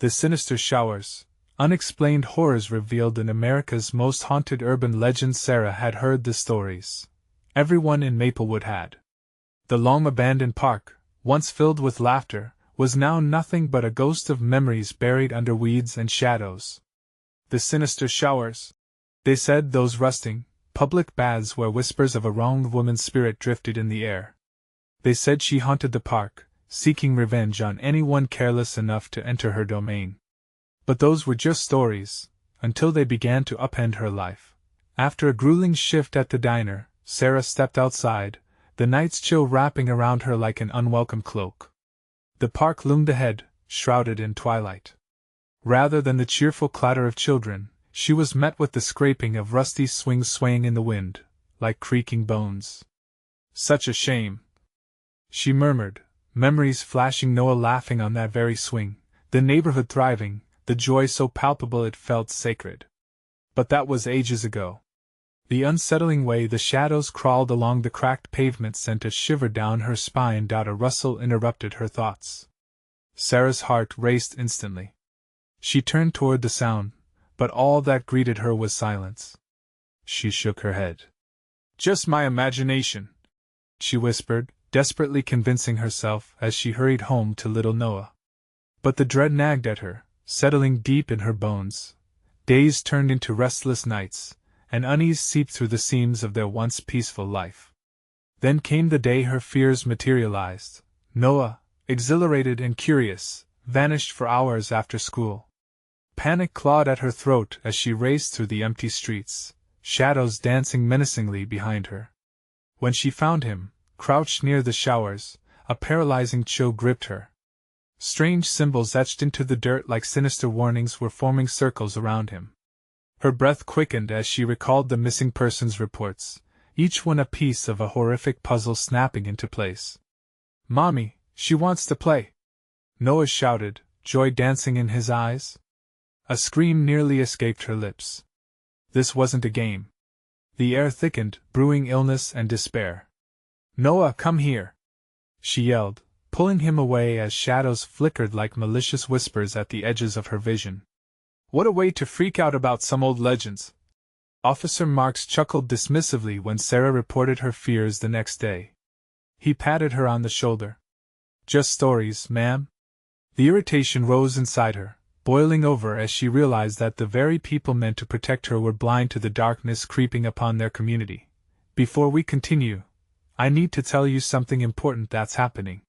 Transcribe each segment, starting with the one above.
The Sinister Showers, Unexplained Horrors revealed in America's most haunted urban legends. Sarah had heard the stories. Everyone in Maplewood had. The long-abandoned park, once filled with laughter, was now nothing but a ghost of memories buried under weeds and shadows. The Sinister Showers. They said, those rusting, public baths where whispers of a wronged woman's spirit drifted in the air. They said she haunted the park, seeking revenge on anyone careless enough to enter her domain. But those were just stories, until they began to upend her life. After a grueling shift at the diner, Sarah stepped outside, the night's chill wrapping around her like an unwelcome cloak. The park loomed ahead, shrouded in twilight. Rather than the cheerful clatter of children, she was met with the scraping of rusty swings swaying in the wind, like creaking bones. Such a shame, she murmured, memories flashing, Noah laughing on that very swing, the neighborhood thriving, the joy so palpable it felt sacred. But that was ages ago. The unsettling way the shadows crawled along the cracked pavement sent a shiver down her spine. A rustle interrupted her thoughts. Sarah's heart raced instantly. She turned toward the sound, but all that greeted her was silence. She shook her head. "Just my imagination," she whispered, desperately convincing herself as she hurried home to little Noah. But the dread nagged at her, settling deep in her bones. Days turned into restless nights, and unease seeped through the seams of their once peaceful life. Then came the day her fears materialized. Noah, exhilarated and curious, vanished for hours after school. Panic clawed at her throat as she raced through the empty streets, shadows dancing menacingly behind her. When she found him, crouched near the showers, a paralyzing chill gripped her. Strange symbols etched into the dirt like sinister warnings were forming circles around him. Her breath quickened as she recalled the missing persons reports, each one a piece of a horrific puzzle snapping into place. "Mommy, she wants to play!" Noah shouted, joy dancing in his eyes. A scream nearly escaped her lips. This wasn't a game. The air thickened, brewing illness and despair. "Noah, come here!" she yelled, pulling him away as shadows flickered like malicious whispers at the edges of her vision. "What a way to freak out about some old legends!" Officer Marks chuckled dismissively when Sarah reported her fears the next day. He patted her on the shoulder. "Just stories, ma'am." The irritation rose inside her, boiling over as she realized that the very people meant to protect her were blind to the darkness creeping upon their community. "Before we continue, I need to tell you something important that's happening.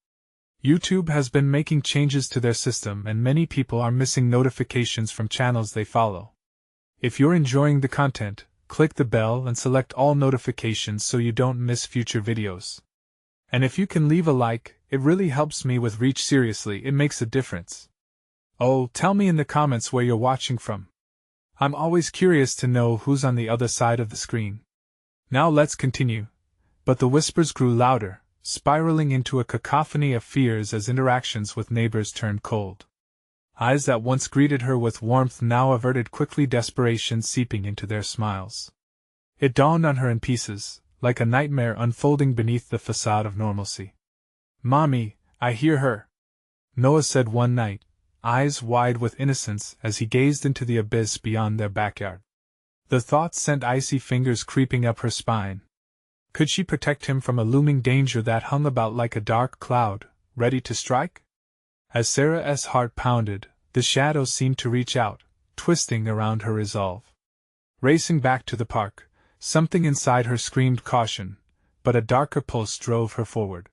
YouTube has been making changes to their system and many people are missing notifications from channels they follow. If you're enjoying the content, click the bell and select all notifications so you don't miss future videos. And if you can leave a like, it really helps me with reach. Seriously, it makes a difference. Oh, tell me in the comments where you're watching from. I'm always curious to know who's on the other side of the screen. Now let's continue. But the whispers grew louder, spiraling into a cacophony of fears as interactions with neighbors turned cold. Eyes that once greeted her with warmth now averted quickly, desperation seeping into their smiles. It dawned on her in pieces, like a nightmare unfolding beneath the facade of normalcy. "Mommy, I hear her," Noah said one night, eyes wide with innocence as he gazed into the abyss beyond their backyard. The thought sent icy fingers creeping up her spine. Could she protect him from a looming danger that hung about like a dark cloud, ready to strike? As Sarah's heart pounded, the shadows seemed to reach out, twisting around her resolve. Racing back to the park, something inside her screamed caution, but a darker pulse drove her forward.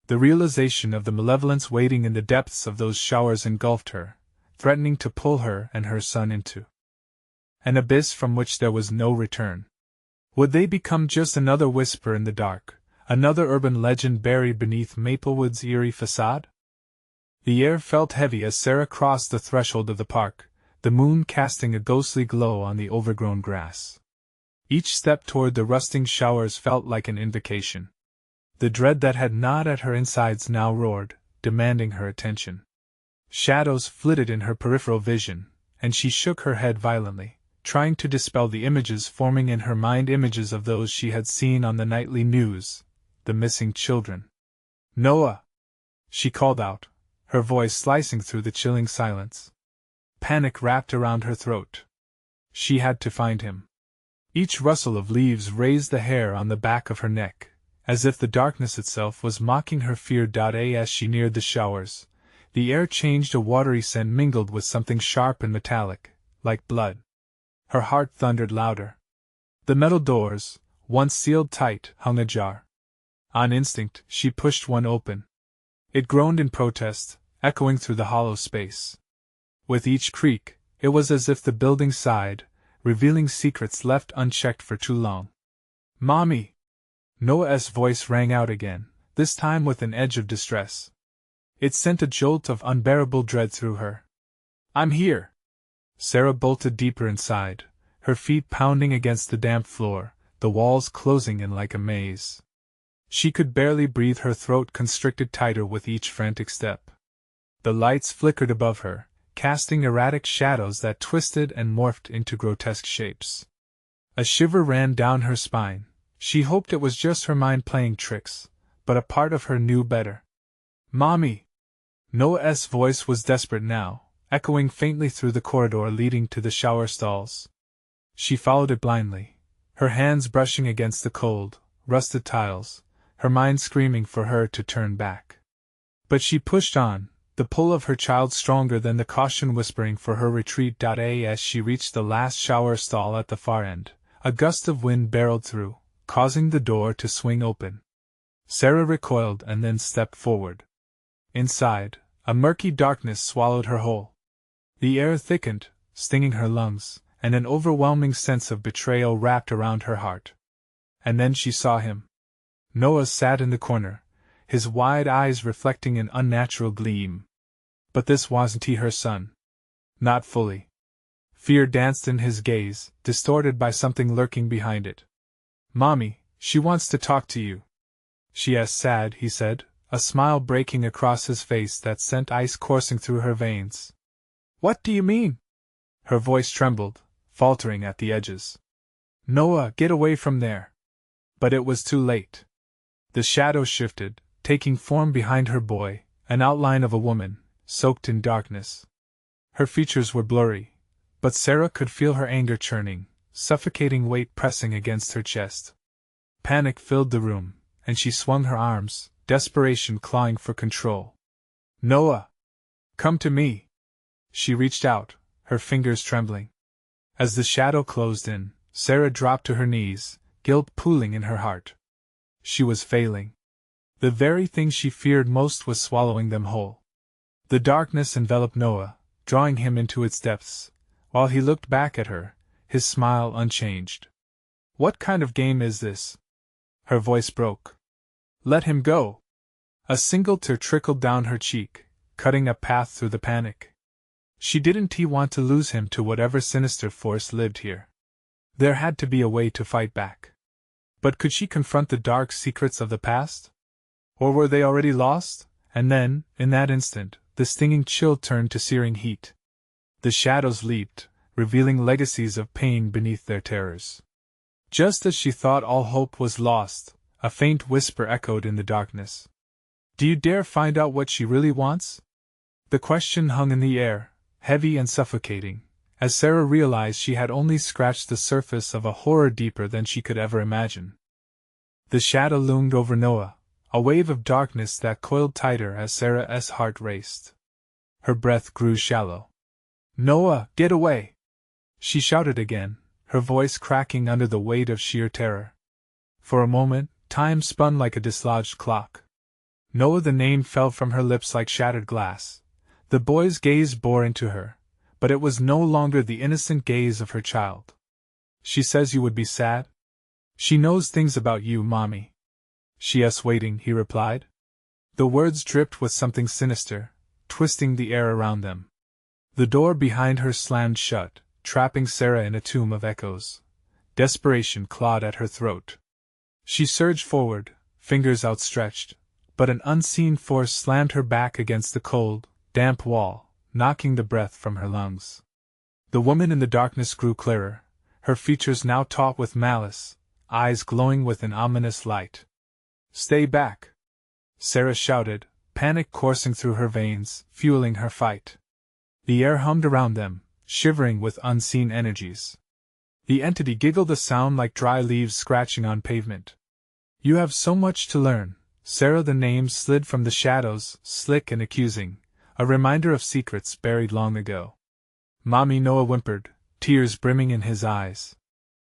The realization of the malevolence waiting in the depths of those showers engulfed her, threatening to pull her and her son into an abyss from which there was no return. Would they become just another whisper in the dark, another urban legend buried beneath Maplewood's eerie facade? The air felt heavy as Sarah crossed the threshold of the park, the moon casting a ghostly glow on the overgrown grass. Each step toward the rusting showers felt like an invocation. The dread that had gnawed at her insides now roared, demanding her attention. Shadows flitted in her peripheral vision, and she shook her head violently, trying to dispel the images forming in her mind, images of those she had seen on the nightly news, the missing children. "Noah!" she called out, her voice slicing through the chilling silence. Panic wrapped around her throat. She had to find him. Each rustle of leaves raised the hair on the back of her neck, as if the darkness itself was mocking her fear. As she neared the showers, the air changed, a watery scent mingled with something sharp and metallic, like blood. Her heart thundered louder. The metal doors, once sealed tight, hung ajar. On instinct, she pushed one open. It groaned in protest, echoing through the hollow space. With each creak, it was as if the building sighed, revealing secrets left unchecked for too long. "Mommy!" Noah's voice rang out again, this time with an edge of distress. It sent a jolt of unbearable dread through her. "I'm here!" Sarah bolted deeper inside, her feet pounding against the damp floor, the walls closing in like a maze. She could barely breathe, her throat constricted tighter with each frantic step. The lights flickered above her, casting erratic shadows that twisted and morphed into grotesque shapes. A shiver ran down her spine. She hoped it was just her mind playing tricks, but a part of her knew better. "Mommy!" Noah's voice was desperate now, echoing faintly through the corridor leading to the shower stalls. She followed it blindly, her hands brushing against the cold, rusted tiles, her mind screaming for her to turn back. But she pushed on, the pull of her child stronger than the caution whispering for her retreat. As she reached the last shower stall at the far end, a gust of wind barreled through, causing the door to swing open. Sarah recoiled and then stepped forward. Inside, a murky darkness swallowed her whole. The air thickened, stinging her lungs, and an overwhelming sense of betrayal wrapped around her heart. And then she saw him. Noah sat in the corner, his wide eyes reflecting an unnatural gleam. But this wasn't he, her son. Not fully. Fear danced in his gaze, distorted by something lurking behind it. "Mommy, she wants to talk to you." "She is sad," he said, a smile breaking across his face that sent ice coursing through her veins. "What do you mean?" Her voice trembled, faltering at the edges. "Noah, get away from there." But it was too late. The shadow shifted, taking form behind her boy, an outline of a woman, soaked in darkness. Her features were blurry, but Sarah could feel her anger churning, suffocating weight pressing against her chest. Panic filled the room, and she swung her arms, desperation clawing for control. "Noah! Come to me!" She reached out, her fingers trembling. As the shadow closed in, Sarah dropped to her knees, guilt pooling in her heart. She was failing. The very thing she feared most was swallowing them whole. The darkness enveloped Noah, drawing him into its depths, while he looked back at her, his smile unchanged. "What kind of game is this?" Her voice broke. "Let him go!" A single tear trickled down her cheek, cutting a path through the panic. She didn't want to lose him to whatever sinister force lived here. There had to be a way to fight back. But could she confront the dark secrets of the past? Or were they already lost? And then, in that instant, the stinging chill turned to searing heat. The shadows leaped, revealing legacies of pain beneath their terrors. Just as she thought all hope was lost, a faint whisper echoed in the darkness. "Do you dare find out what she really wants?" The question hung in the air, heavy and suffocating, as Sarah realized she had only scratched the surface of a horror deeper than she could ever imagine. The shadow loomed over Noah, a wave of darkness that coiled tighter as Sarah's heart raced. Her breath grew shallow. "Noah, get away!" She shouted again, her voice cracking under the weight of sheer terror. For a moment, time spun like a dislodged clock. Noah, the name fell from her lips like shattered glass. The boy's gaze bore into her, but it was no longer the innocent gaze of her child. "She says you would be sad? She knows things about you, Mommy." "She's waiting," he replied. The words dripped with something sinister, twisting the air around them. The door behind her slammed shut, trapping Sarah in a tomb of echoes. Desperation clawed at her throat. She surged forward, fingers outstretched, but an unseen force slammed her back against the cold, damp wall, knocking the breath from her lungs. The woman in the darkness grew clearer, her features now taut with malice, eyes glowing with an ominous light. "Stay back!" Sarah shouted, panic coursing through her veins, fueling her fight. The air hummed around them, shivering with unseen energies. The entity giggled, a sound like dry leaves scratching on pavement. You have so much to learn, Sarah. The name slid from the shadows, slick and accusing, a reminder of secrets buried long ago. Mommy, Noah whimpered, tears brimming in his eyes.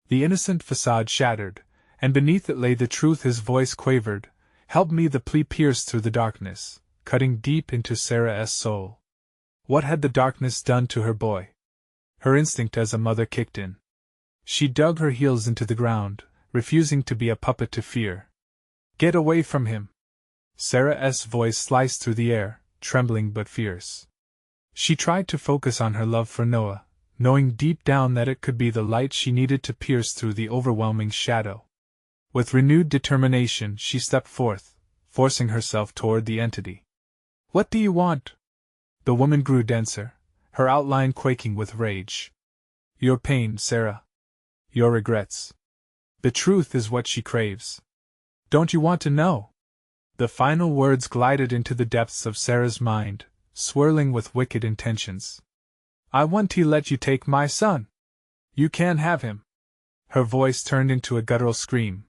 The innocent facade shattered, and beneath it lay the truth. His voice quavered, "Help me." The plea pierced through the darkness, cutting deep into Sarah's soul. What had the darkness done to her boy? Her instinct as a mother kicked in. She dug her heels into the ground, refusing to be a puppet to fear. "Get away from him!" Sarah's voice sliced through the air, trembling but fierce. She tried to focus on her love for Noah, knowing deep down that it could be the light she needed to pierce through the overwhelming shadow. With renewed determination, she stepped forth, forcing herself toward the entity. "What do you want?" The woman grew denser, her outline quaking with rage. "Your pain, Sarah. Your regrets. The truth is what she craves. Don't you want to know?" The final words glided into the depths of Sarah's mind, swirling with wicked intentions. "I want to let you take my son. You can't have him." Her voice turned into a guttural scream.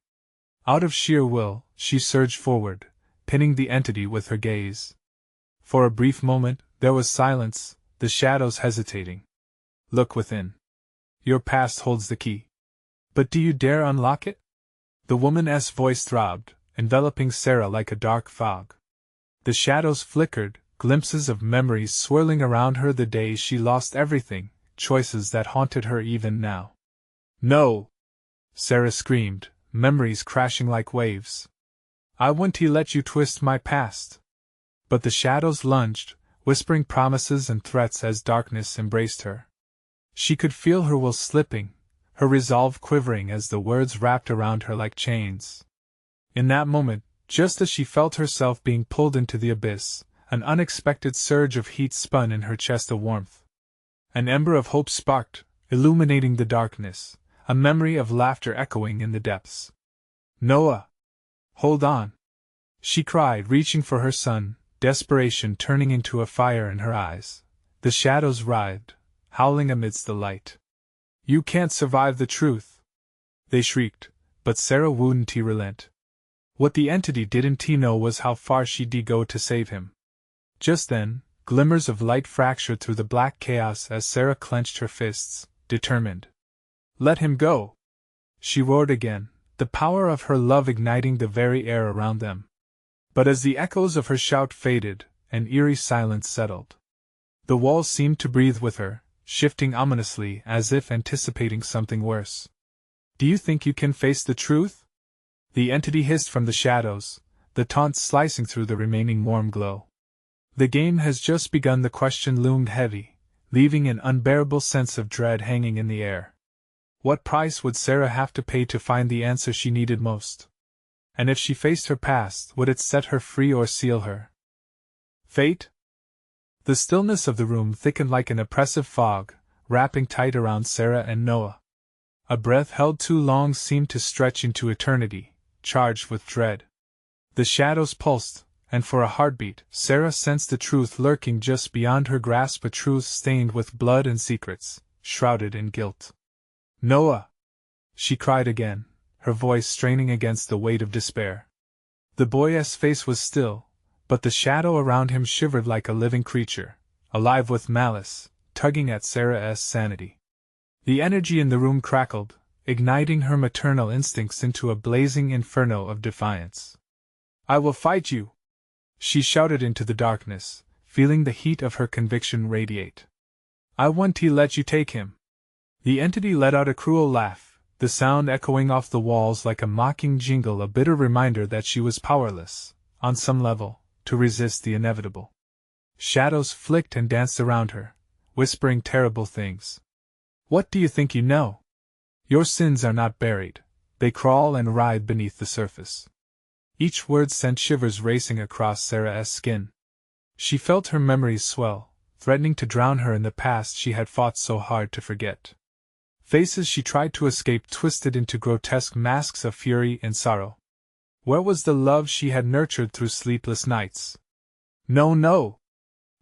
Out of sheer will, she surged forward, pinning the entity with her gaze. For a brief moment, there was silence, the shadows hesitating. "Look within. Your past holds the key. But do you dare unlock it?" The woman's voice throbbed, enveloping Sarah like a dark fog. The shadows flickered, glimpses of memories swirling around her, the days she lost everything, choices that haunted her even now. "No!" Sarah screamed, memories crashing like waves. "I wouldn't let you twist my past." But the shadows lunged, whispering promises and threats as darkness embraced her. She could feel her will slipping, her resolve quivering as the words wrapped around her like chains. In that moment, just as she felt herself being pulled into the abyss, an unexpected surge of heat spun in her chest, a warmth. An ember of hope sparked, illuminating the darkness, a memory of laughter echoing in the depths. "Noah! Hold on!" she cried, reaching for her son, desperation turning into a fire in her eyes. The shadows writhed, howling amidst the light. "You can't survive the truth!" they shrieked, but Sarah wouldn't relent. What the entity didn't know was how far she'd go to save him. Just then, glimmers of light fractured through the black chaos as Sarah clenched her fists, determined. "Let him go!" she roared again, the power of her love igniting the very air around them. But as the echoes of her shout faded, an eerie silence settled. The walls seemed to breathe with her, shifting ominously as if anticipating something worse. "Do you think you can face the truth?" the entity hissed from the shadows, the taunt slicing through the remaining warm glow. "The game has just begun." The question loomed heavy, leaving an unbearable sense of dread hanging in the air. What price would Sarah have to pay to find the answer she needed most? And if she faced her past, would it set her free or seal her? Fate? The stillness of the room thickened like an oppressive fog, wrapping tight around Sarah and Noah. A breath held too long seemed to stretch into eternity, charged with dread. The shadows pulsed, and for a heartbeat, Sarah sensed the truth lurking just beyond her grasp, a truth stained with blood and secrets, shrouded in guilt. "Noah!" she cried again, her voice straining against the weight of despair. The boy's face was still, but the shadow around him shivered like a living creature, alive with malice, tugging at Sarah's sanity. The energy in the room crackled, igniting her maternal instincts into a blazing inferno of defiance. "I will fight you!" she shouted into the darkness, feeling the heat of her conviction radiate. "I won't let you take him!" The entity let out a cruel laugh, the sound echoing off the walls like a mocking jingle, a bitter reminder that she was powerless, on some level, to resist the inevitable. Shadows flicked and danced around her, whispering terrible things. "What do you think you know? Your sins are not buried, they crawl and writhe beneath the surface." Each word sent shivers racing across Sarah's skin. She felt her memories swell, threatening to drown her in the past she had fought so hard to forget. Faces she tried to escape twisted into grotesque masks of fury and sorrow. Where was the love she had nurtured through sleepless nights? "No, no!"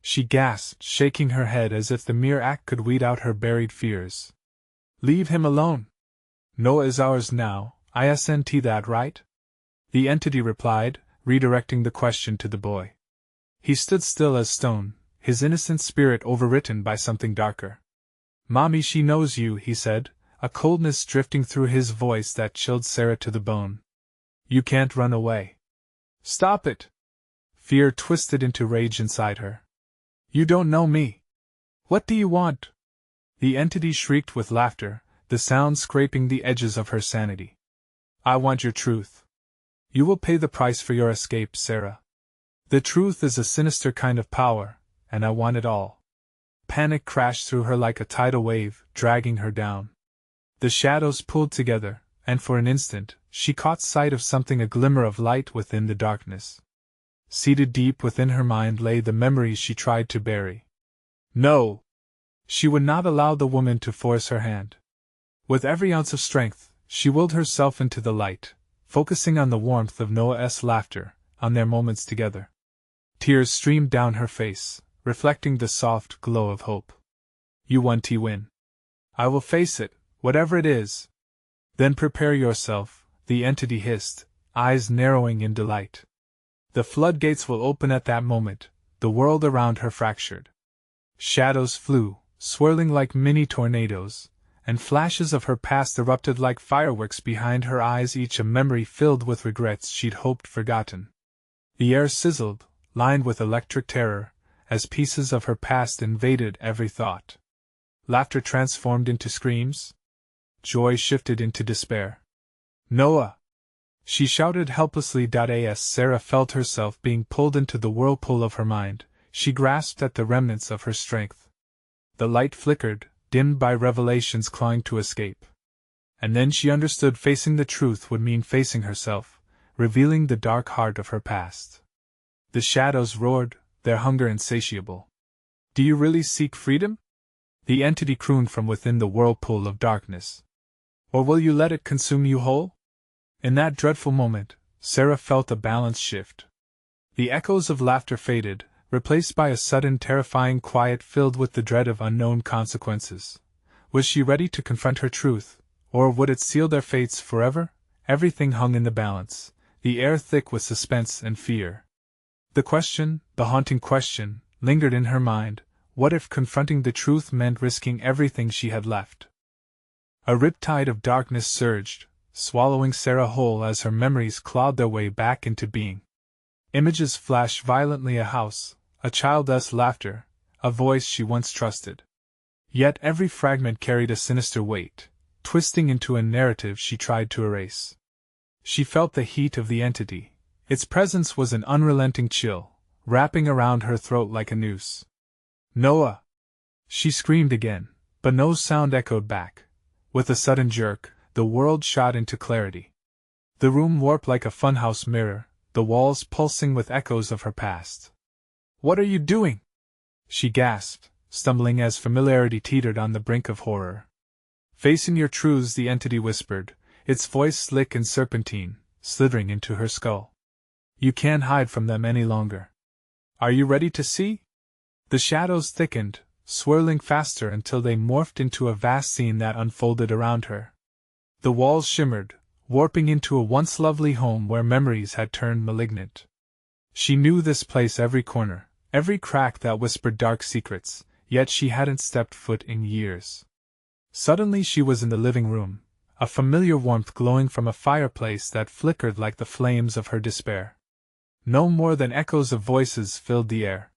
She gasped, shaking her head as if the mere act could weed out her buried fears. Leave him alone. Noah is ours now, isn't that right? The entity replied, redirecting the question to the boy. He stood still as stone, his innocent spirit overwritten by something darker. Mommy, she knows you, he said, a coldness drifting through his voice that chilled Sarah to the bone. You can't run away. Stop it! Fear twisted into rage inside her. You don't know me. What do you want? The entity shrieked with laughter, the sound scraping the edges of her sanity. I want your truth. You will pay the price for your escape, Sarah. The truth is a sinister kind of power, and I want it all. Panic crashed through her like a tidal wave, dragging her down. The shadows pulled together, and for an instant, she caught sight of something, a glimmer of light within the darkness. Seated deep within her mind lay the memories she tried to bury. No! She would not allow the woman to force her hand. With every ounce of strength, she willed herself into the light, focusing on the warmth of Noah's laughter, on their moments together. Tears streamed down her face, reflecting the soft glow of hope. You want to win. I will face it, whatever it is. Then prepare yourself, the entity hissed, eyes narrowing in delight. The floodgates will open at that moment, the world around her fractured. Shadows flew, swirling like mini tornadoes, and flashes of her past erupted like fireworks behind her eyes, each a memory filled with regrets she'd hoped forgotten. The air sizzled, lined with electric terror, as pieces of her past invaded every thought. Laughter transformed into screams. Joy shifted into despair. Noah! She shouted helplessly. As Sarah felt herself being pulled into the whirlpool of her mind, she grasped at the remnants of her strength. The light flickered, dimmed by revelations clawing to escape. And then she understood facing the truth would mean facing herself, revealing the dark heart of her past. The shadows roared, their hunger insatiable. Do you really seek freedom? The entity crooned from within the whirlpool of darkness. Or will you let it consume you whole? In that dreadful moment, Sarah felt a balance shift. The echoes of laughter faded, replaced by a sudden terrifying quiet filled with the dread of unknown consequences. Was she ready to confront her truth, or would it seal their fates forever? Everything hung in the balance, the air thick with suspense and fear. The question, the haunting question, lingered in her mind: what if confronting the truth meant risking everything she had left? A riptide of darkness surged, swallowing Sarah whole as her memories clawed their way back into being. Images flashed violently: a house, a child's laughter, a voice she once trusted. Yet every fragment carried a sinister weight, twisting into a narrative she tried to erase. She felt the heat of the entity. Its presence was an unrelenting chill, wrapping around her throat like a noose. Noah! She screamed again, but no sound echoed back. With a sudden jerk, the world shot into clarity. The room warped like a funhouse mirror, the walls pulsing with echoes of her past. What are you doing? She gasped, stumbling as familiarity teetered on the brink of horror. Facing your truths, the entity whispered, its voice slick and serpentine, slithering into her skull. You can't hide from them any longer. Are you ready to see? The shadows thickened, swirling faster until they morphed into a vast scene that unfolded around her. The walls shimmered, warping into a once lovely home where memories had turned malignant. She knew this place, every corner, every crack that whispered dark secrets, yet she hadn't stepped foot in years. Suddenly she was in the living room, a familiar warmth glowing from a fireplace that flickered like the flames of her despair. No more than echoes of voices filled the air.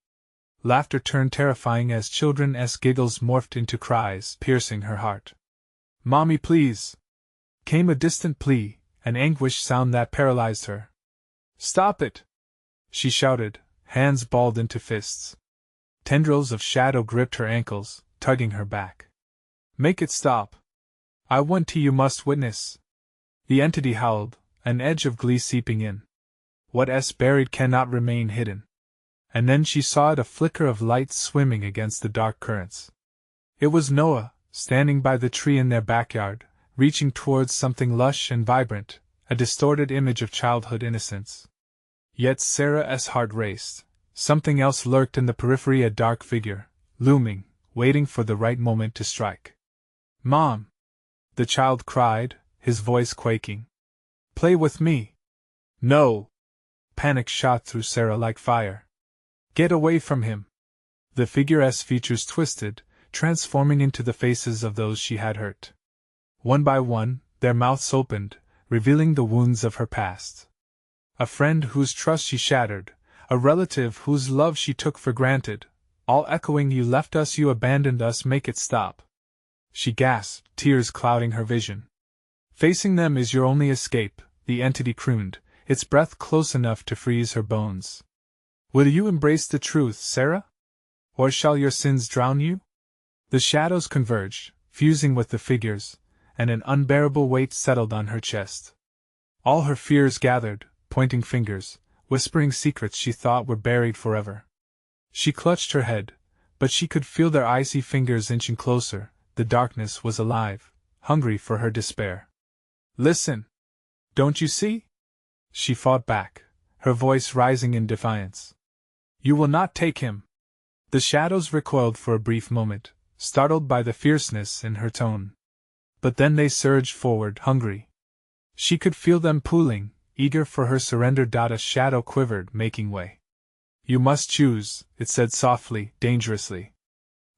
Laughter turned terrifying as children's giggles morphed into cries, piercing her heart. Mommy, please! Came a distant plea, an anguished sound that paralyzed her. Stop it! She shouted, hands balled into fists. Tendrils of shadow gripped her ankles, tugging her back. Make it stop! I want to, you must witness! The entity howled, an edge of glee seeping in. What's buried cannot remain hidden. And then she saw it, a flicker of light swimming against the dark currents. It was Noah, standing by the tree in their backyard, reaching towards something lush and vibrant, a distorted image of childhood innocence. Yet Sarah's heart raced. something else lurked in the periphery, a dark figure, looming, waiting for the right moment to strike. "Mom!" the child cried, his voice quaking. "Play with me!" "No!" Panic shot through Sarah like fire. "Get away from him!" The figure's features twisted, transforming into the faces of those she had hurt. One by one, their mouths opened, revealing the wounds of her past. A friend whose trust she shattered, a relative whose love she took for granted, all echoing, "You left us, you abandoned us, make it stop." She gasped, tears clouding her vision. "Facing them is your only escape," the entity crooned, its breath close enough to freeze her bones. "Will you embrace the truth, Sarah? Or shall your sins drown you?" The shadows converged, fusing with the figures, and an unbearable weight settled on her chest. All her fears gathered, pointing fingers, whispering secrets she thought were buried forever. She clutched her head, but she could feel their icy fingers inching closer. The darkness was alive, hungry for her despair. "Listen! Don't you see?" She fought back, her voice rising in defiance. "You will not take him!" The shadows recoiled for a brief moment, startled by the fierceness in her tone. But then they surged forward, hungry. She could feel them pooling, eager for her surrender. A shadow quivered, making way. "You must choose," it said softly, dangerously.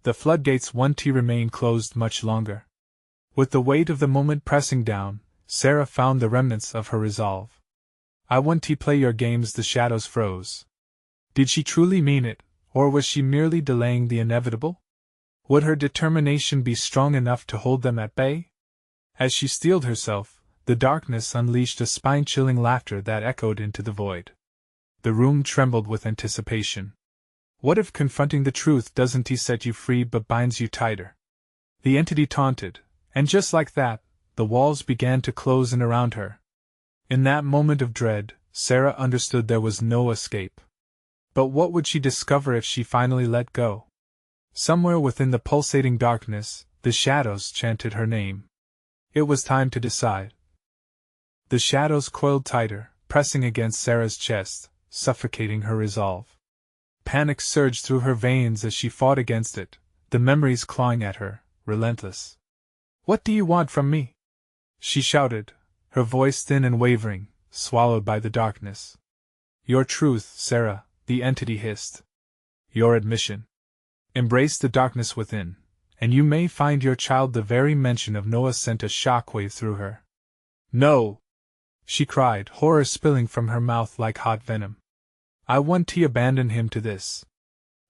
The floodgates won't remain closed much longer. With the weight of the moment pressing down, Sarah found the remnants of her resolve. "I won't play your games." The shadows froze. Did she truly mean it, or was she merely delaying the inevitable? Would her determination be strong enough to hold them at bay? As she steeled herself, the darkness unleashed a spine-chilling laughter that echoed into the void. The room trembled with anticipation. What if confronting the truth doesn't set you free but binds you tighter? The entity taunted, and just like that, the walls began to close in around her. In that moment of dread, Sarah understood there was no escape. But what would she discover if she finally let go? Somewhere within the pulsating darkness, the shadows chanted her name. It was time to decide. The shadows coiled tighter, pressing against Sarah's chest, suffocating her resolve. Panic surged through her veins as she fought against it, the memories clawing at her, relentless. "What do you want from me?" she shouted, her voice thin and wavering, swallowed by the darkness. "Your truth, Sarah," the entity hissed. "Your admission. Embrace the darkness within, and you may find your child." The very mention of Noah sent a shockwave through her. "No!" she cried, horror spilling from her mouth like hot venom. "I won't abandon him to this."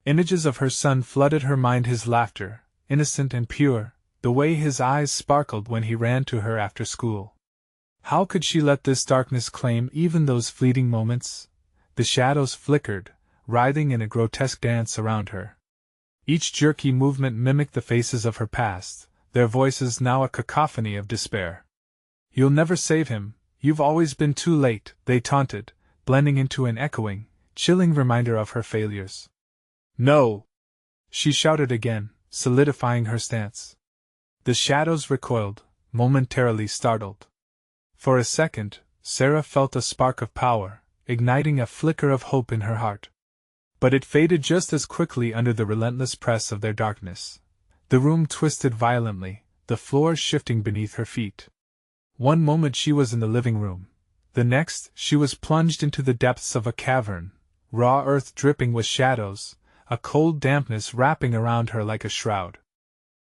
Images of her son flooded her mind, his laughter, innocent and pure, the way his eyes sparkled when he ran to her after school. How could she let this darkness claim even those fleeting moments? The shadows flickered, writhing in a grotesque dance around her. Each jerky movement mimicked the faces of her past, their voices now a cacophony of despair. "You'll never save him, you've always been too late," they taunted, blending into an echoing, chilling reminder of her failures. "No!" she shouted again, solidifying her stance. The shadows recoiled, momentarily startled. For a second, Sarah felt a spark of power, igniting a flicker of hope in her heart. But it faded just as quickly under the relentless press of their darkness. The room twisted violently, the floor shifting beneath her feet. One moment she was in the living room. The next, she was plunged into the depths of a cavern, raw earth dripping with shadows, a cold dampness wrapping around her like a shroud.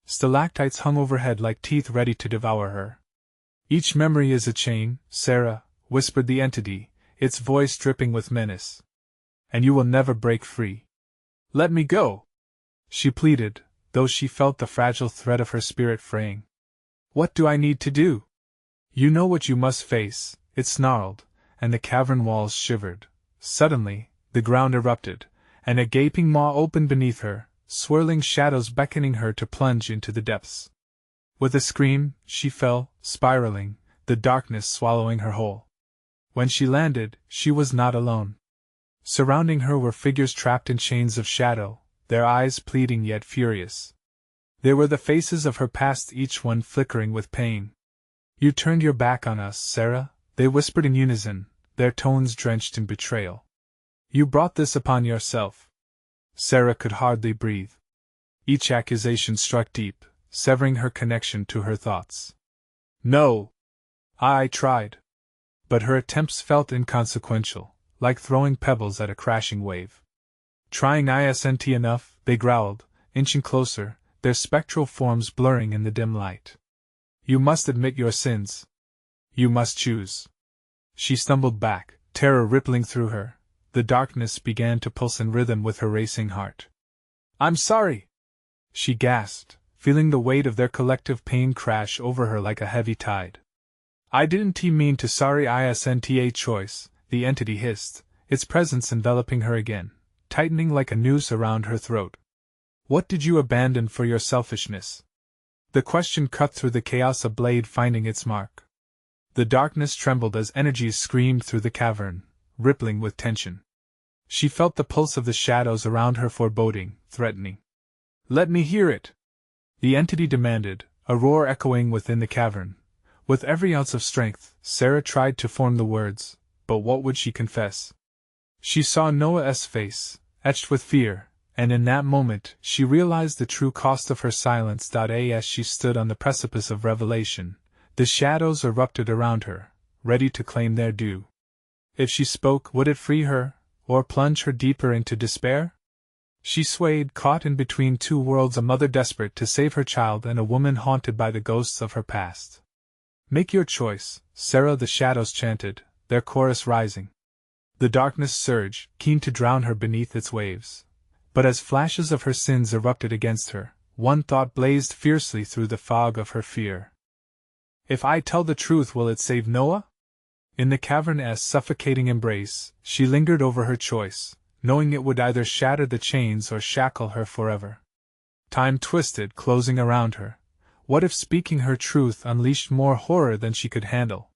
Stalactites hung overhead like teeth ready to devour her. "Each memory is a chain, Sarah," whispered the entity, its voice dripping with menace. "And you will never break free." "Let me go!" she pleaded, though she felt the fragile thread of her spirit fraying. "What do I need to do?" "You know what you must face," it snarled, and the cavern walls shivered. Suddenly, the ground erupted, and a gaping maw opened beneath her, swirling shadows beckoning her to plunge into the depths. With a scream, she fell, spiraling, the darkness swallowing her whole. When she landed, she was not alone. Surrounding her were figures trapped in chains of shadow, their eyes pleading yet furious. They were the faces of her past, each one flickering with pain. "You turned your back on us, Sarah," they whispered in unison, their tones drenched in betrayal. You brought this upon yourself. Sarah could hardly breathe. Each accusation struck deep, severing her connection to her thoughts. No! I tried. But her attempts felt inconsequential, like throwing pebbles at a crashing wave. Trying isn't enough, they growled, inching closer, their spectral forms blurring in the dim light. You must admit your sins. You must choose. She stumbled back, terror rippling through her. The darkness began to pulse in rhythm with her racing heart. I'm sorry! She gasped, feeling the weight of their collective pain crash over her like a heavy tide. I didn't mean to. Sorry isn't a choice, the entity hissed, its presence enveloping her again, tightening like a noose around her throat. What did you abandon for your selfishness? The question cut through the chaos, a blade finding its mark. The darkness trembled as energies screamed through the cavern, rippling with tension. She felt the pulse of the shadows around her, foreboding, threatening. Let me hear it! The entity demanded, a roar echoing within the cavern. With every ounce of strength, Sarah tried to form the words, but what would she confess? She saw Noah's face, etched with fear, and in that moment she realized the true cost of her silence. As she stood on the precipice of revelation, the shadows erupted around her, ready to claim their due. If she spoke, would it free her, or plunge her deeper into despair? She swayed, caught in between two worlds, a mother desperate to save her child and a woman haunted by the ghosts of her past. Make your choice, Sarah, the shadows chanted, their chorus rising. The darkness surged, keen to drown her beneath its waves. But as flashes of her sins erupted against her, one thought blazed fiercely through the fog of her fear. If I tell the truth, will it save Noah? In the cavern's suffocating embrace, she lingered over her choice, knowing it would either shatter the chains or shackle her forever. Time twisted, closing around her. What if speaking her truth unleashed more horror than she could handle?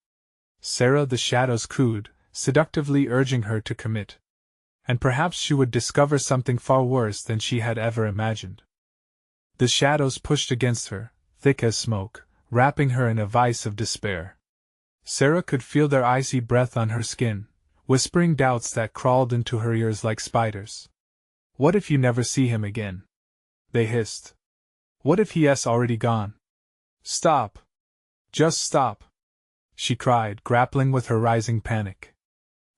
Sarah, the shadows cooed, seductively urging her to commit. And perhaps she would discover something far worse than she had ever imagined. The shadows pushed against her, thick as smoke, wrapping her in a vice of despair. Sarah could feel their icy breath on her skin, whispering doubts that crawled into her ears like spiders. What if you never see him again? They hissed. What if he has already gone? Stop! Just stop! She cried, grappling with her rising panic.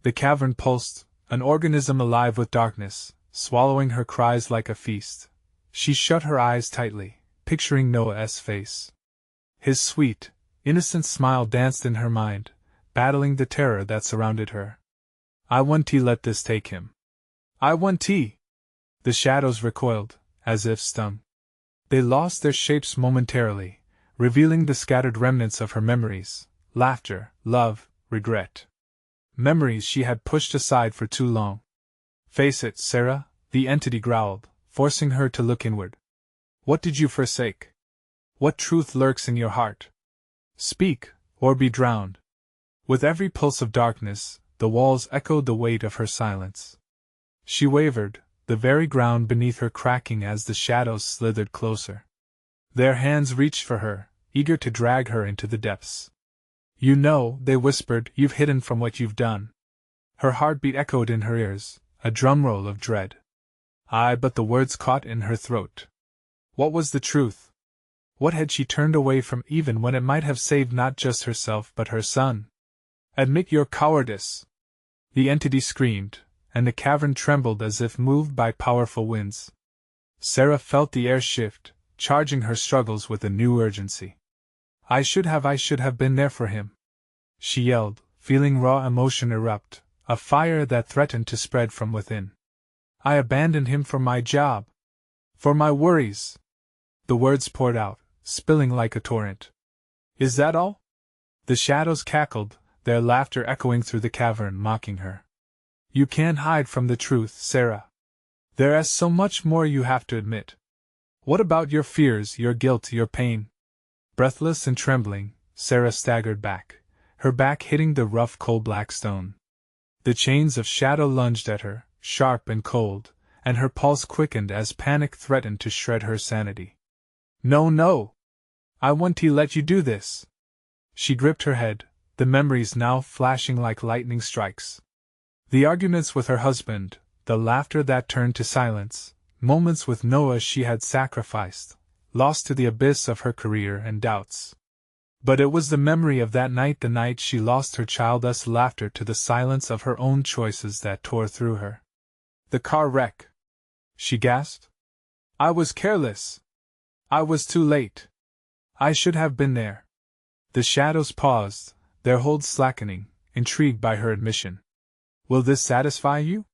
The cavern pulsed, an organism alive with darkness, swallowing her cries like a feast. She shut her eyes tightly, picturing Noah's face. His sweet, innocent smile danced in her mind, battling the terror that surrounded her. I won't let this take him. I won't. The shadows recoiled, as if stung. They lost their shapes momentarily, revealing the scattered remnants of her memories, laughter, love, regret. Memories she had pushed aside for too long. Face it, Sarah, the entity growled, forcing her to look inward. What did you forsake? What truth lurks in your heart? Speak, or be drowned. With every pulse of darkness, the walls echoed the weight of her silence. She wavered, the very ground beneath her cracking as the shadows slithered closer. Their hands reached for her, eager to drag her into the depths. You know, they whispered, you've hidden from what you've done. Her heartbeat echoed in her ears, a drumroll of dread. Aye, but the words caught in her throat. What was the truth? What had she turned away from even when it might have saved not just herself but her son? Admit your cowardice! The entity screamed, and the cavern trembled as if moved by powerful winds. Sarah felt the air shift, charging her struggles with a new urgency. I should have been there for him, she yelled, feeling raw emotion erupt, a fire that threatened to spread from within. I abandoned him for my job. For my worries. The words poured out, spilling like a torrent. Is that all? The shadows cackled, their laughter echoing through the cavern, mocking her. You can't hide from the truth, Sarah. There's so much more you have to admit. What about your fears, your guilt, your pain? Breathless and trembling, Sarah staggered back, her back hitting the rough coal-black stone. The chains of shadow lunged at her, sharp and cold, and her pulse quickened as panic threatened to shred her sanity. No, no! I won't let you do this! She gripped her head, the memories now flashing like lightning strikes. The arguments with her husband, the laughter that turned to silence, moments with Noah she had sacrificed, lost to the abyss of her career and doubts. But it was the memory of that night, the night she lost her childless laughter to the silence of her own choices, that tore through her. The car wreck, she gasped. I was careless. I was too late. I should have been there. The shadows paused, their hold slackening, intrigued by her admission. Will this satisfy you?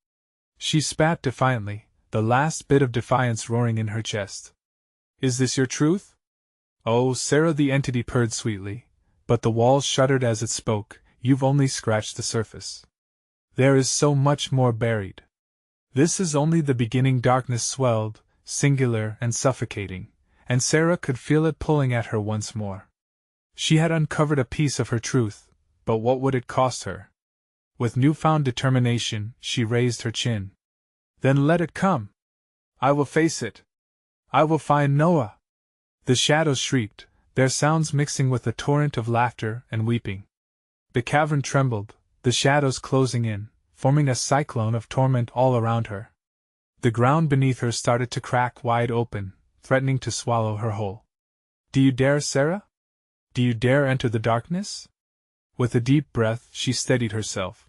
She spat defiantly, the last bit of defiance roaring in her chest. Is this your truth? Oh, Sarah, the entity purred sweetly, but the walls shuddered as it spoke. You've only scratched the surface. There is so much more buried. This is only the beginning. Darkness swelled, singular and suffocating, and Sarah could feel it pulling at her once more. She had uncovered a piece of her truth, but what would it cost her? With newfound determination, she raised her chin. Then let it come. I will face it. I will find Noah. The shadows shrieked, their sounds mixing with a torrent of laughter and weeping. The cavern trembled, the shadows closing in, forming a cyclone of torment all around her. The ground beneath her started to crack wide open, threatening to swallow her whole. Do you dare, Sarah? Do you dare enter the darkness? With a deep breath, she steadied herself.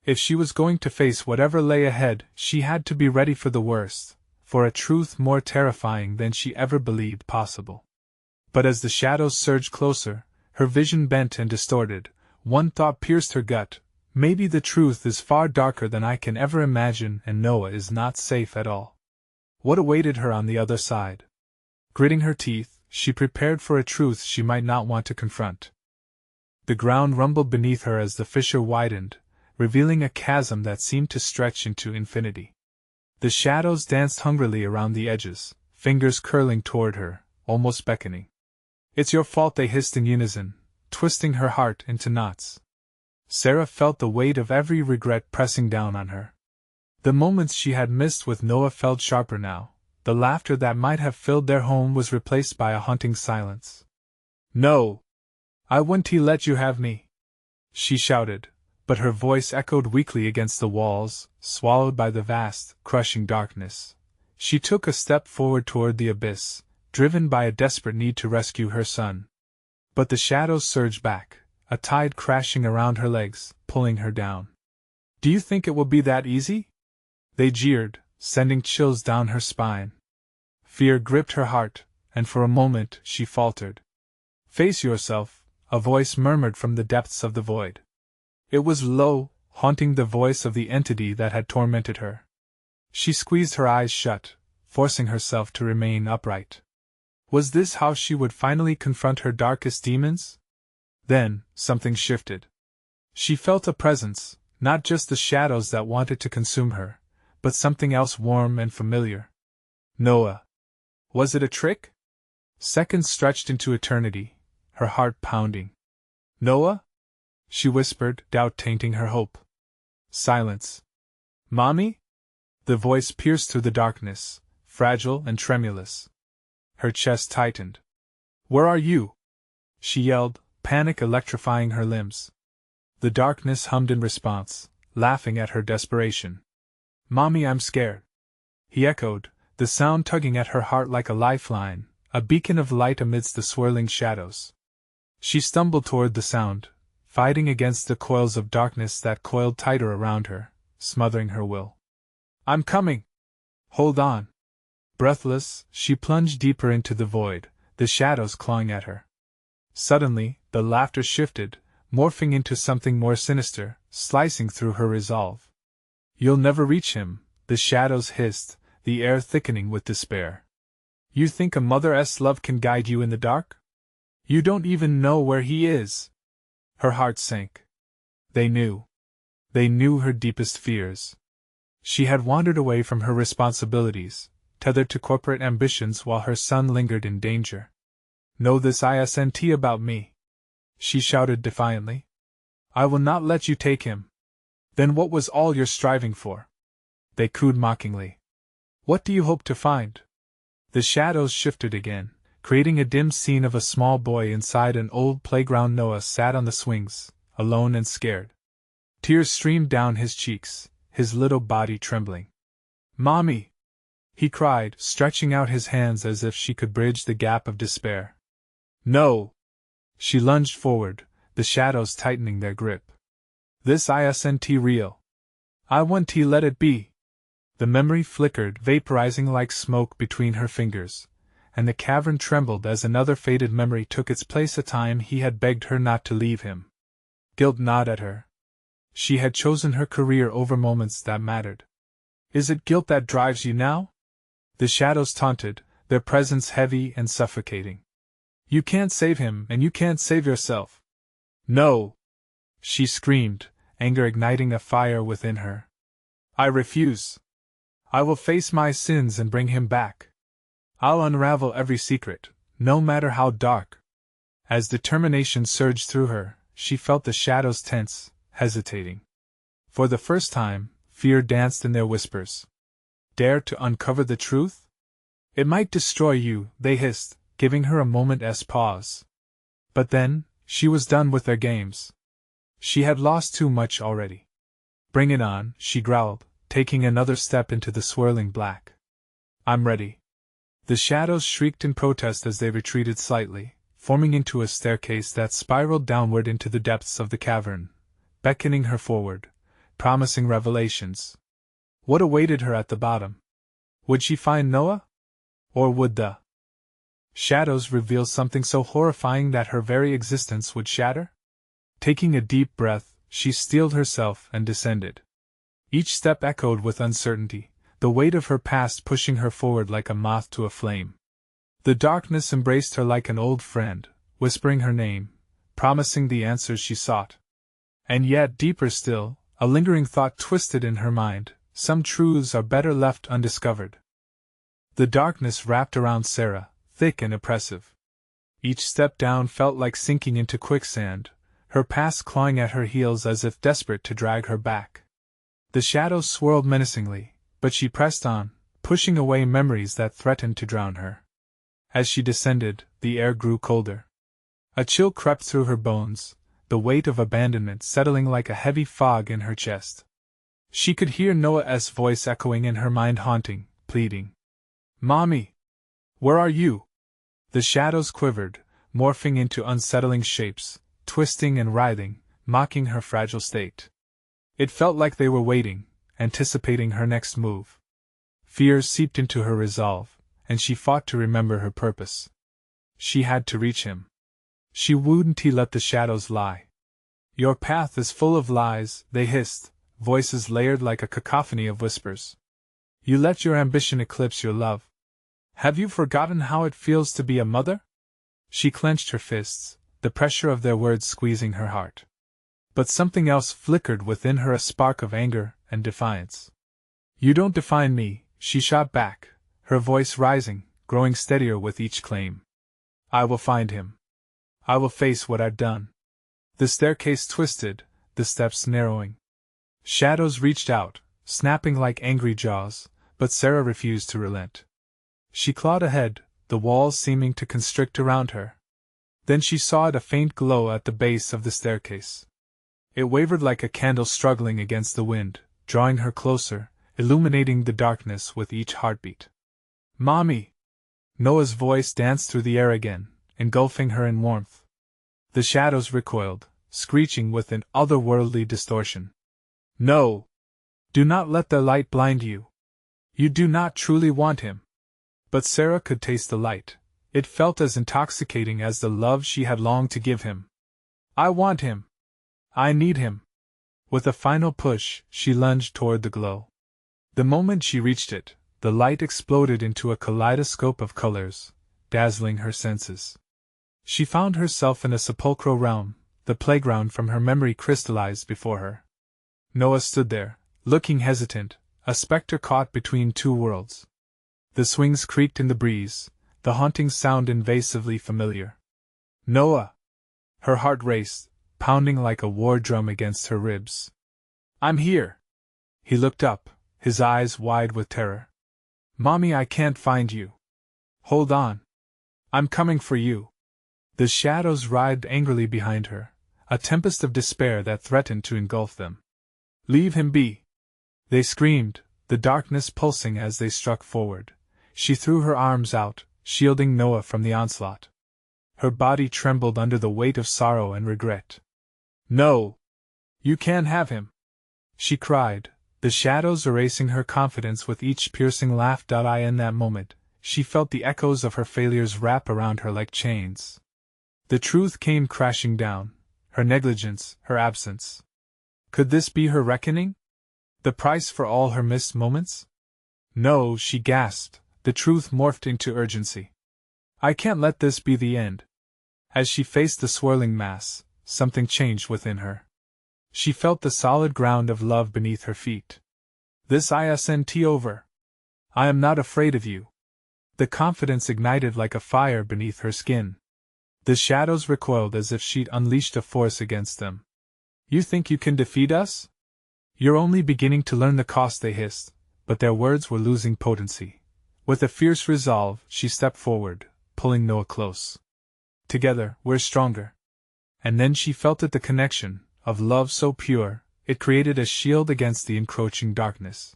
If she was going to face whatever lay ahead, she had to be ready for the worst, for a truth more terrifying than she ever believed possible. But as the shadows surged closer, her vision bent and distorted. One thought pierced her gut: maybe the truth is far darker than I can ever imagine, and Noah is not safe at all. What awaited her on the other side? Gritting her teeth, she prepared for a truth she might not want to confront. The ground rumbled beneath her as the fissure widened, revealing a chasm that seemed to stretch into infinity. The shadows danced hungrily around the edges, fingers curling toward her, almost beckoning. It's your fault, they hissed in unison, twisting her heart into knots. Sarah felt the weight of every regret pressing down on her. The moments she had missed with Noah felt sharper now. The laughter that might have filled their home was replaced by a haunting silence. No! I wouldn't let you have me! She shouted, but her voice echoed weakly against the walls, swallowed by the vast, crushing darkness. She took a step forward toward the abyss, driven by a desperate need to rescue her son. But the shadows surged back, a tide crashing around her legs, pulling her down. Do you think it will be that easy? They jeered, sending chills down her spine. Fear gripped her heart, and for a moment she faltered. Face yourself, a voice murmured from the depths of the void. It was low, haunting the voice of the entity that had tormented her. She squeezed her eyes shut, forcing herself to remain upright. Was this how she would finally confront her darkest demons? Then, something shifted. She felt a presence, not just the shadows that wanted to consume her, but something else warm and familiar. Noah. Was it a trick? Seconds stretched into eternity, her heart pounding. Noah? She whispered, doubt tainting her hope. Silence. Mommy? The voice pierced through the darkness, fragile and tremulous. Her chest tightened. Where are you? She yelled, panic electrifying her limbs. The darkness hummed in response, laughing at her desperation. Mommy, I'm scared. He echoed, the sound tugging at her heart like a lifeline, a beacon of light amidst the swirling shadows. She stumbled toward the sound, fighting against the coils of darkness that coiled tighter around her, smothering her will. I'm coming! Hold on! Breathless, she plunged deeper into the void, the shadows clawing at her. Suddenly, the laughter shifted, morphing into something more sinister, slicing through her resolve. You'll never reach him, the shadows hissed, the air thickening with despair. You think a mother's love can guide you in the dark? You don't even know where he is. Her heart sank. They knew. They knew her deepest fears. She had wandered away from her responsibilities, tethered to corporate ambitions while her son lingered in danger. Know this isn't about me, she shouted defiantly. I will not let you take him. Then what was all your striving for? They cooed mockingly. What do you hope to find? The shadows shifted again, creating a dim scene of a small boy inside an old playground. Noah sat on the swings, alone and scared. Tears streamed down his cheeks, his little body trembling. "Mommy!" he cried, stretching out his hands as if she could bridge the gap of despair. "No!" She lunged forward, the shadows tightening their grip. "This isn't real. I won't let it be." The memory flickered, vaporizing like smoke between her fingers, and the cavern trembled as another faded memory took its place. A time he had begged her not to leave him. Guilt gnawed at her. She had chosen her career over moments that mattered. "Is it guilt that drives you now?" The shadows taunted, their presence heavy and suffocating. "You can't save him, and you can't save yourself." "No!" she screamed, anger igniting a fire within her. "I refuse. I will face my sins and bring him back. I'll unravel every secret, no matter how dark." As determination surged through her, she felt the shadows tense, hesitating. For the first time, fear danced in their whispers. "Dare to uncover the truth? It might destroy you," they hissed, giving her a moment's pause. But then, she was done with their games. She had lost too much already. "Bring it on," she growled, taking another step into the swirling black. "I'm ready." The shadows shrieked in protest as they retreated slightly, forming into a staircase that spiraled downward into the depths of the cavern, beckoning her forward, promising revelations. What awaited her at the bottom? Would she find Noah? Or would the shadows reveal something so horrifying that her very existence would shatter? Taking a deep breath, she steeled herself and descended. Each step echoed with uncertainty, the weight of her past pushing her forward like a moth to a flame. The darkness embraced her like an old friend, whispering her name, promising the answers she sought. And yet, deeper still, a lingering thought twisted in her mind: some truths are better left undiscovered. The darkness wrapped around Sarah, thick and oppressive. Each step down felt like sinking into quicksand, her past clawing at her heels as if desperate to drag her back. The shadows swirled menacingly, but she pressed on, pushing away memories that threatened to drown her. As she descended, the air grew colder. A chill crept through her bones, the weight of abandonment settling like a heavy fog in her chest. She could hear Noah's voice echoing in her mind, haunting, pleading. "Mommy! Where are you?" The shadows quivered, morphing into unsettling shapes, twisting and writhing, mocking her fragile state. It felt like they were waiting, anticipating her next move. Fear seeped into her resolve, and she fought to remember her purpose. She had to reach him. She wouldn't let the shadows lie. "Your path is full of lies," they hissed, voices layered like a cacophony of whispers. "You let your ambition eclipse your love. Have you forgotten how it feels to be a mother?" She clenched her fists, the pressure of their words squeezing her heart. But something else flickered within her, a spark of anger and defiance. "You don't define me," she shot back, her voice rising, growing steadier with each claim. "I will find him. I will face what I've done." The staircase twisted, the steps narrowing. Shadows reached out, snapping like angry jaws, but Sarah refused to relent. She clawed ahead, the walls seeming to constrict around her. Then she saw a faint glow at the base of the staircase. It wavered like a candle struggling against the wind, drawing her closer, illuminating the darkness with each heartbeat. "Mommy!" Noah's voice danced through the air again, engulfing her in warmth. The shadows recoiled, screeching with an otherworldly distortion. "No! Do not let the light blind you. You do not truly want him." But Sarah could taste the light. It felt as intoxicating as the love she had longed to give him. "I want him. I need him." With a final push, she lunged toward the glow. The moment she reached it, the light exploded into a kaleidoscope of colors, dazzling her senses. She found herself in a sepulchral realm, the playground from her memory crystallized before her. Noah stood there, looking hesitant, a specter caught between two worlds. The swings creaked in the breeze, the haunting sound invasively familiar. "Noah!" Her heart raced, pounding like a war drum against her ribs. "I'm here!" He looked up, his eyes wide with terror. "Mommy, I can't find you. Hold on. I'm coming for you." The shadows writhed angrily behind her, a tempest of despair that threatened to engulf them. Leave him be! They screamed, the darkness pulsing as they struck forward. She threw her arms out, shielding Noah from the onslaught. Her body trembled under the weight of sorrow and regret. No! You can't have him! She cried, the shadows erasing her confidence with each piercing laugh. In that moment, she felt the echoes of her failures wrap around her like chains. The truth came crashing down, her negligence, her absence. Could this be her reckoning? The price for all her missed moments? No, she gasped, the truth morphed into urgency. I can't let this be the end. As she faced the swirling mass, something changed within her. She felt the solid ground of love beneath her feet. This isn't over. I am not afraid of you. The confidence ignited like a fire beneath her skin. The shadows recoiled as if she'd unleashed a force against them. You think you can defeat us? You're only beginning to learn the cost, they hissed, but their words were losing potency. With a fierce resolve, she stepped forward, pulling Noah close. Together, we're stronger. And then she felt it, the connection, of love so pure, it created a shield against the encroaching darkness.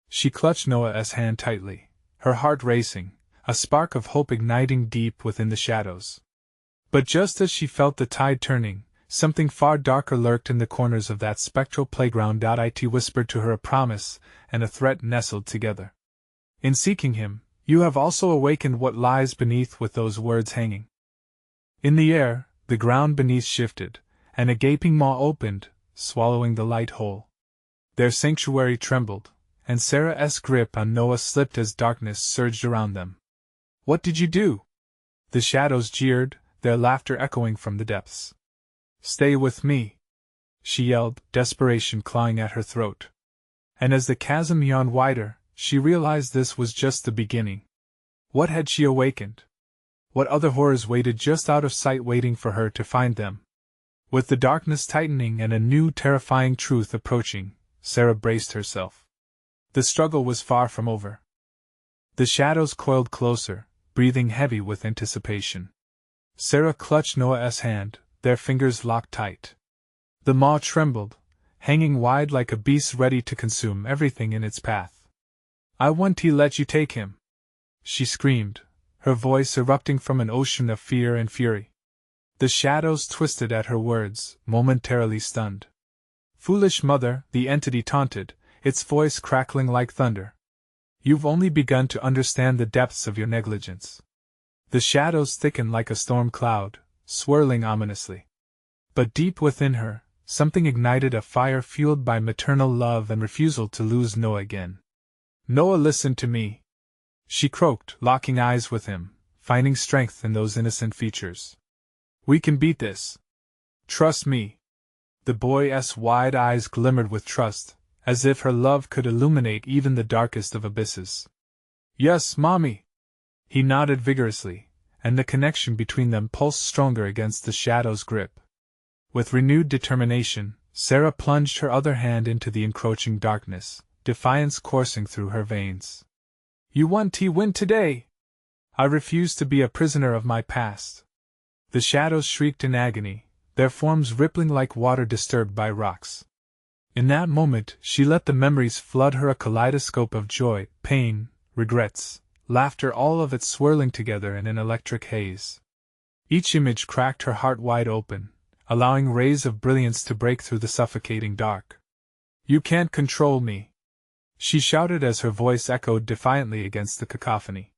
She clutched Noah's hand tightly, her heart racing, a spark of hope igniting deep within the shadows. But just as she felt the tide turning, something far darker lurked in the corners of that spectral playground. It whispered to her a promise and a threat nestled together. In seeking him, you have also awakened what lies beneath. With those words hanging in the air, the ground beneath shifted, and a gaping maw opened, swallowing the light whole. Their sanctuary trembled, and Sarah's grip on Noah slipped as darkness surged around them. What did you do? The shadows jeered, their laughter echoing from the depths. Stay with me, she yelled, desperation clawing at her throat. And as the chasm yawned wider, she realized this was just the beginning. What had she awakened? What other horrors waited just out of sight, waiting for her to find them? With the darkness tightening and a new terrifying truth approaching, Sarah braced herself. The struggle was far from over. The shadows coiled closer, breathing heavy with anticipation. Sarah clutched Noah's hand, their fingers locked tight. The maw trembled, hanging wide like a beast ready to consume everything in its path. I won't let you take him, she screamed, her voice erupting from an ocean of fear and fury. The shadows twisted at her words, momentarily stunned. Foolish mother, the entity taunted, its voice crackling like thunder. You've only begun to understand the depths of your negligence. The shadows thickened like a storm cloud, swirling ominously. But deep within her, something ignited, a fire fueled by maternal love and refusal to lose Noah again. Noah, listen to me, she croaked, locking eyes with him, finding strength in those innocent features. We can beat this. Trust me. The boy's wide eyes glimmered with trust, as if her love could illuminate even the darkest of abysses. Yes, Mommy. He nodded vigorously, and the connection between them pulsed stronger against the shadow's grip. With renewed determination, Sarah plunged her other hand into the encroaching darkness, defiance coursing through her veins. You want to win today! I refuse to be a prisoner of my past. The shadows shrieked in agony, their forms rippling like water disturbed by rocks. In that moment, she let the memories flood her, a kaleidoscope of joy, pain, regrets, laughter, all of it swirling together in an electric haze. Each image cracked her heart wide open, allowing rays of brilliance to break through the suffocating dark. You can't control me, she shouted as her voice echoed defiantly against the cacophony.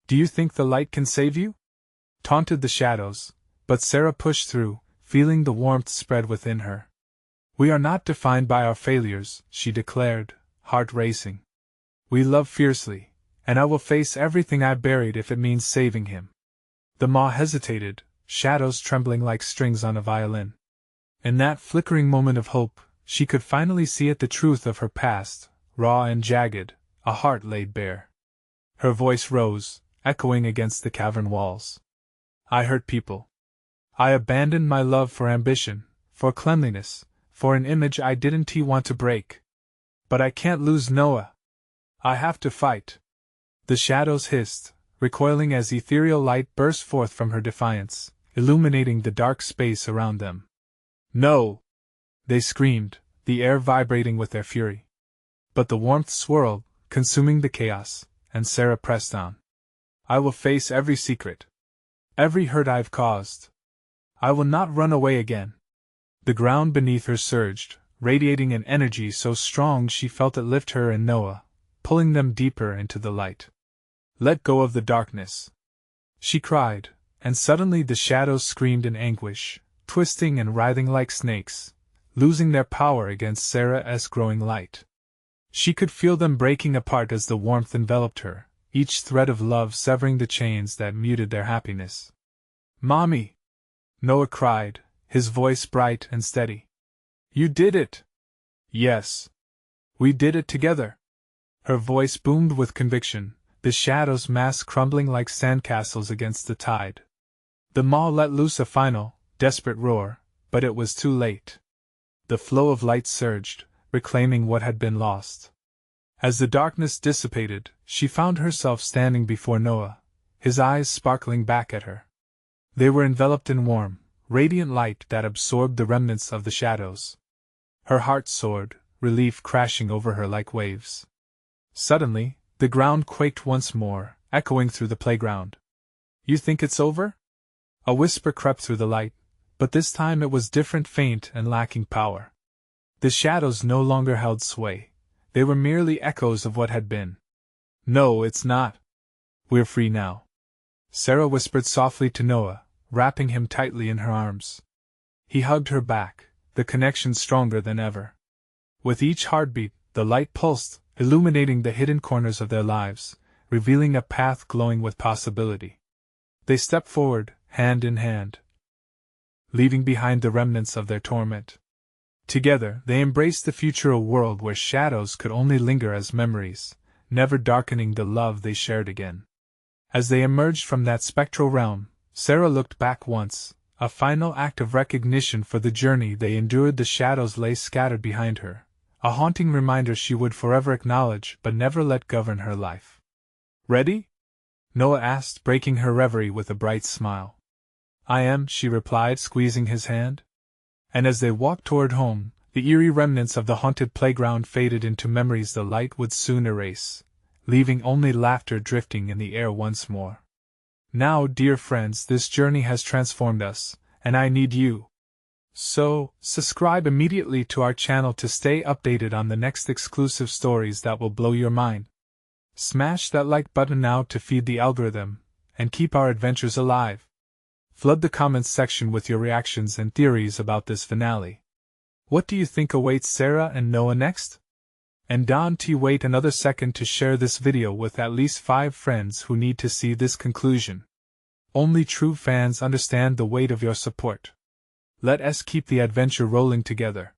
Do you think the light can save you? Taunted the shadows, but Sarah pushed through, feeling the warmth spread within her. We are not defined by our failures, she declared, heart racing. We love fiercely, and I will face everything I buried if it means saving him. The maw hesitated, shadows trembling like strings on a violin. In that flickering moment of hope, she could finally see it, the truth of her past, raw and jagged, a heart laid bare. Her voice rose, echoing against the cavern walls. I hurt people. I abandoned my love for ambition, for cleanliness, for an image I didn't want to break. But I can't lose Noah. I have to fight. The shadows hissed, recoiling as ethereal light burst forth from her defiance, illuminating the dark space around them. No! They screamed, the air vibrating with their fury. But the warmth swirled, consuming the chaos, and Sarah pressed on. I will face every secret. Every hurt I've caused. I will not run away again. The ground beneath her surged, radiating an energy so strong she felt it lift her and Noah, pulling them deeper into the light. Let go of the darkness, she cried, and suddenly the shadows screamed in anguish, twisting and writhing like snakes, losing their power against Sarah's growing light. She could feel them breaking apart as the warmth enveloped her, each thread of love severing the chains that muted their happiness. Mommy! Noah cried, his voice bright and steady. You did it! Yes. We did it together. Her voice boomed with conviction, the shadows mass crumbling like sandcastles against the tide. The maw let loose a final, desperate roar, but it was too late. The flow of light surged, reclaiming what had been lost. As the darkness dissipated, she found herself standing before Noah, his eyes sparkling back at her. They were enveloped in warm, radiant light that absorbed the remnants of the shadows. Her heart soared, relief crashing over her like waves. Suddenly, the ground quaked once more, echoing through the playground. You think it's over? A whisper crept through the light, but this time it was different, faint and lacking power. The shadows no longer held sway. They were merely echoes of what had been. No, it's not. We're free now. Sarah whispered softly to Noah, wrapping him tightly in her arms. He hugged her back, the connection stronger than ever. With each heartbeat, the light pulsed, illuminating the hidden corners of their lives, revealing a path glowing with possibility. They stepped forward, hand in hand, leaving behind the remnants of their torment. Together, they embraced the future, a world where shadows could only linger as memories, never darkening the love they shared again. As they emerged from that spectral realm, Sarah looked back once, a final act of recognition for the journey they endured. The shadows lay scattered behind her, a haunting reminder she would forever acknowledge but never let govern her life. Ready? Noah asked, breaking her reverie with a bright smile. I am, she replied, squeezing his hand. And as they walked toward home, the eerie remnants of the haunted playground faded into memories the light would soon erase, leaving only laughter drifting in the air once more. Now, dear friends, this journey has transformed us, and I need you. So, subscribe immediately to our channel to stay updated on the next exclusive stories that will blow your mind. Smash that like button now to feed the algorithm, and keep our adventures alive. Flood the comments section with your reactions and theories about this finale. What do you think awaits Sarah and Noah next? And don't wait another second to share this video with at least 5 friends who need to see this conclusion. Only true fans understand the weight of your support. Let us keep the adventure rolling together.